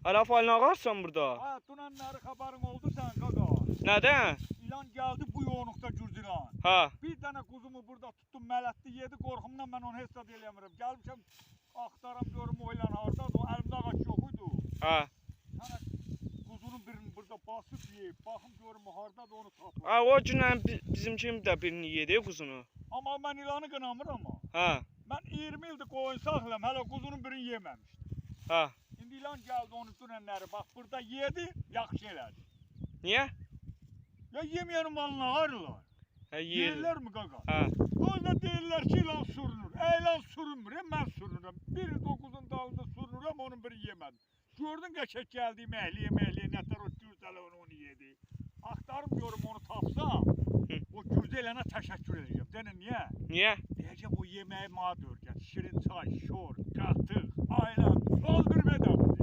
Hala falını ağarsan burada. Ha, dünənləri xəbərin oldu sən qaqa. Nədən? İlan gəldi bu yoğunluqda Gürcülan. Ha. Bir dənə quzumu burada tutdum, mələtli yedi, qorxumdan mən onu heç də eləmirəm. Gəlmişəm, axtaram görüm o ilan hardadır, o əlimdə ağac yox idi. Ha. Sənə quzunun birini burada basıb yeyib, baxım görüm o hardadır, onu tapım. Ha, o günən bizim kim də birini yedi quzunu. Amma mən ilanı qınamıram ama. Ha. Mən 20 ildir qoyun saxlayam, hələ quzunun birini yeməmişdim. Ha. İndi ilan gəldi onu dünənləri, bax burada yedi, yaxşı elədi. Niyə? Ya yeməyənin malını ağırlar. Ha, yer. Yerlər mi qaqa? Ha. Orada deyirlər ki, ilan sürünür. Elan sürünmür, mən sürünürəm. Bir 9'un dalında sürünürəm, onun biri yemədim. Gördün qəşək gəldi, məhliyə, nətər o Gürcələ onu yedi. Axtarım görüm onu tapsam, o Gürcələnə təşəkkür edəcəm. Denə niyə? Niyə? Deyəcəm o yeməyi mənə dörgət. Şirin çay, şor, qatıq, aylan, doldurub edəm.